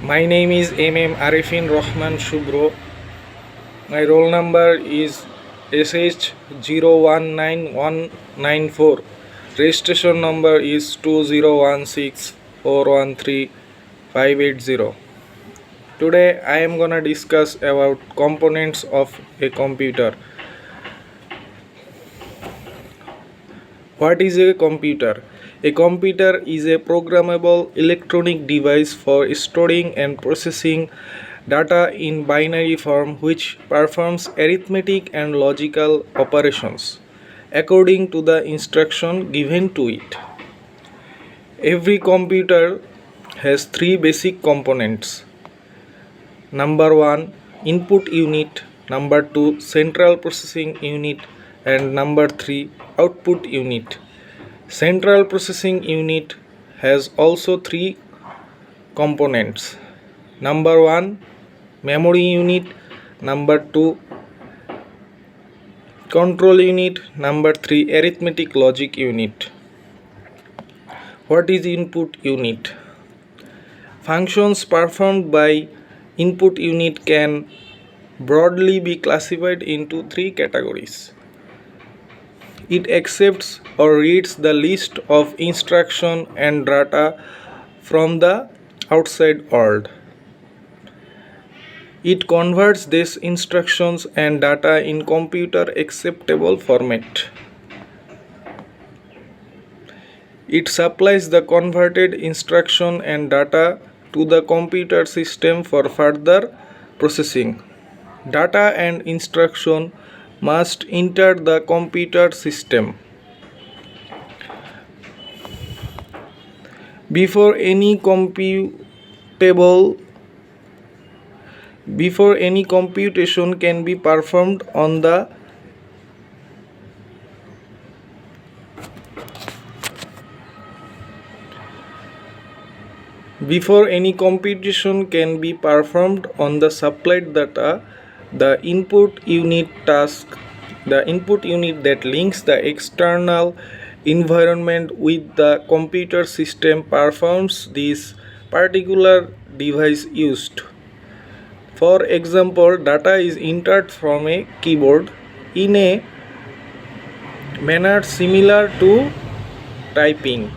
My name is Arifin Rahman Shubro. My roll number is SH019194. Registration number is 2016413580. Today I am gonna discuss about components of a computer. What is a computer? A computer is a programmable electronic device for storing and processing data in binary form which performs arithmetic and logical operations according to the instruction given to it. Every computer has three basic components. Number 1, input unit. Number 2, central processing unit. And number 3, output unit. Central processing unit has also three components. Number 1, memory unit. Number 2, control unit. Number 3, arithmetic logic unit. What is input unit? Functions performed by input unit can broadly be classified into three categories. It accepts or reads the list of instruction and data from the outside world. It converts these instructions and data in computer acceptable format. It supplies the converted instruction and data to the computer system for further processing. Data and instruction must enter the computer system. Before any computation can be performed on the supplied data, the input unit that links the external environment with the computer system performs this particular device used. For example, data is entered from a keyboard in a manner similar to typing,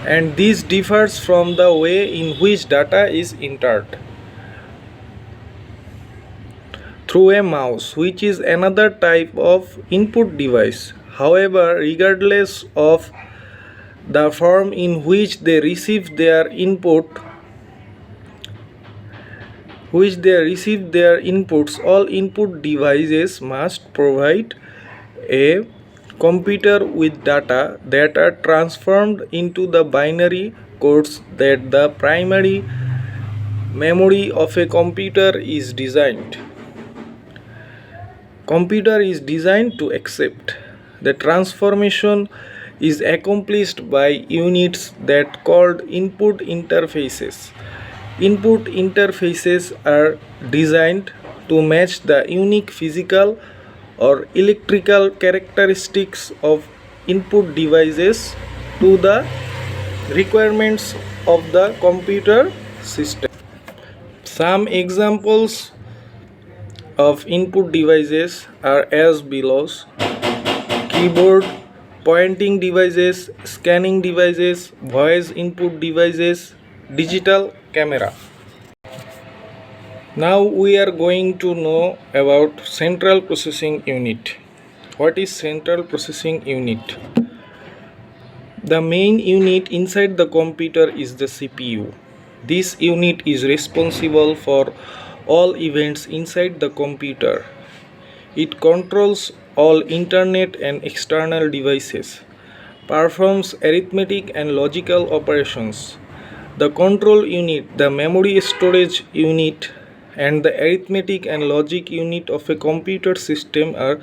and this differs from the way in which data is entered through a mouse, which is another type of input device. However, regardless of the form in which they receive their inputs, all input devices must provide a computer with data that are transformed into the binary codes that the primary memory of a computer is designed to accept. The transformation is accomplished by units that called input interfaces. Input interfaces are designed to match the unique physical or electrical characteristics of input devices to the requirements of the computer system. Some examples of input devices are as belows: keyboard, pointing devices, scanning devices, voice input devices, digital camera. Now we are going to know about central processing unit. What is central processing unit? The main unit inside the computer is the CPU. This unit is responsible for all events inside the computer. It controls all internet and external devices, performs arithmetic and logical operations. The control unit, the memory storage unit, and the arithmetic and logic unit of a computer system are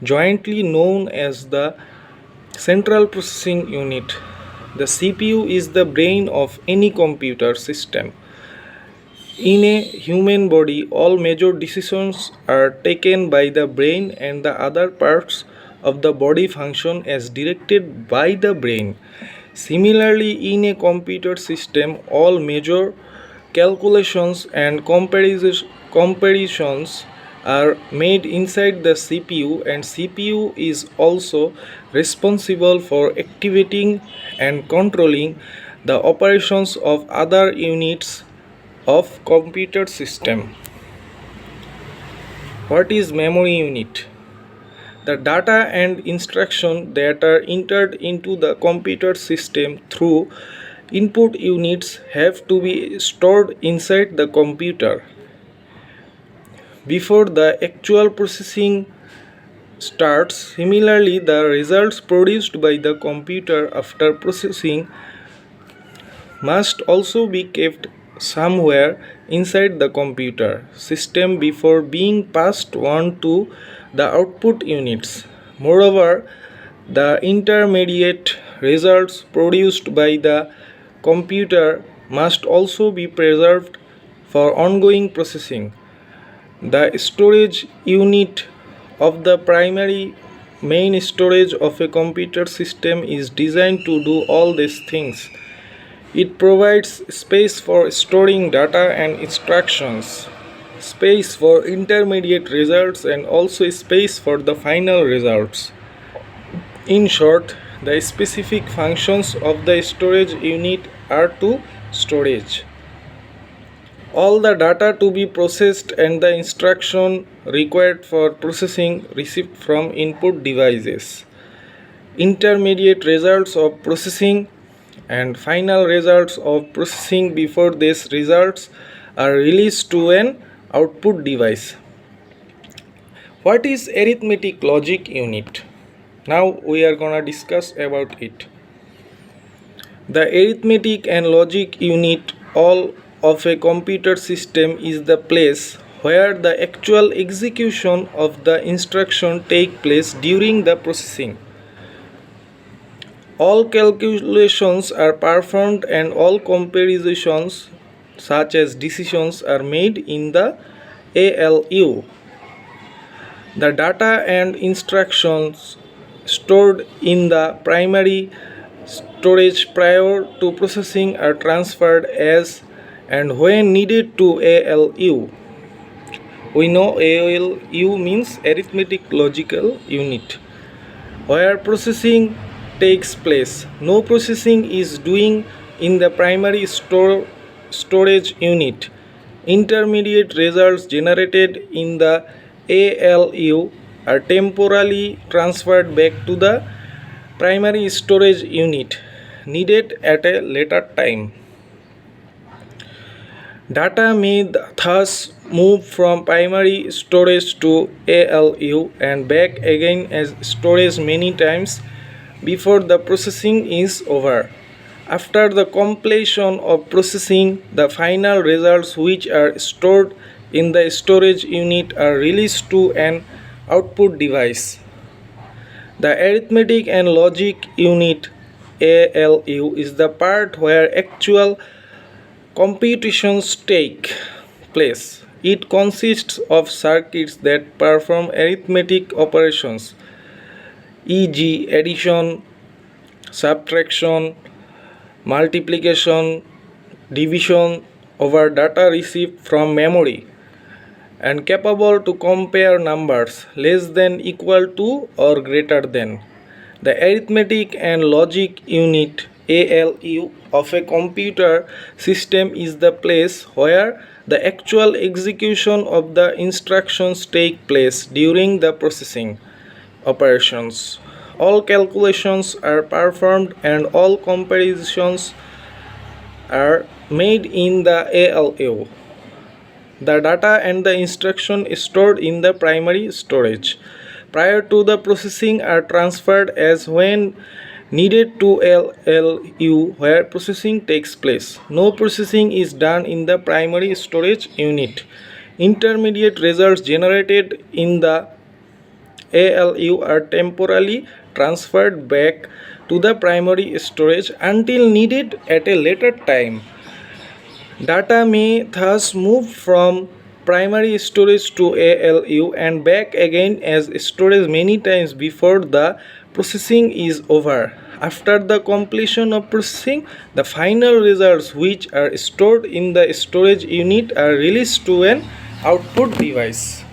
jointly known as the central processing unit. The CPU is the brain of any computer system. In a human body, all major decisions are taken by the brain, and the other parts of the body function as directed by the brain. Similarly, in a computer system, all major calculations and comparisons are made inside the CPU, and CPU is also responsible for activating and controlling the operations of other units of computer system. What is memory unit? The data and instruction that are entered into the computer system through input units have to be stored inside the computer. Before the actual processing starts, similarly, the results produced by the computer after processing must also be kept somewhere inside the computer system before being passed on to the output units. Moreover, the intermediate results produced by the computer must also be preserved for ongoing processing. The storage unit of the primary main storage of a computer system is designed to do all these things. It provides space for storing data and instructions, space for intermediate results, and also space for the final results. In short, the specific functions of the storage unit are to storage all the data to be processed and the instruction required for processing received from input devices, intermediate results of processing, and final results of processing before these results are released to an output device. What is arithmetic logic unit? Now we are gonna discuss about it. The arithmetic and logic unit all of a computer system is the place where the actual execution of the instruction take place during the processing. All calculations are performed and all comparisons such as decisions are made in the ALU. The data and instructions stored in the primary storage prior to processing are transferred as and when needed to ALU. We know ALU means arithmetic logical unit, where processing takes place. No processing is doing in the primary storage unit. Intermediate results generated in the ALU are temporarily transferred back to the primary storage unit, needed at a later time. Data may thus move from primary storage to ALU and back again as storage many times before the processing is over. After the completion of processing, the final results which are stored in the storage unit are released to an output device. The arithmetic and logic unit ALU is the part where actual computations take place. It consists of circuits that perform arithmetic operations, e.g., addition, subtraction, multiplication, division over data received from memory, and capable to compare numbers less than, equal to, or greater than. The arithmetic and logic unit ALU of a computer system is the place where the actual execution of the instructions take place during the processing operations. All calculations are performed and all comparisons are made in the ALU. The data and the instruction stored in the primary storage prior to the processing are transferred as when needed to ALU where processing takes place. No processing is done in the primary storage unit. Intermediate results generated in the ALU are temporarily transferred back to the primary storage until needed at a later time. Data may thus move from primary storage to ALU and back again as storage many times before the processing is over. After the completion of processing, the final results, which are stored in the storage unit, are released to an output device.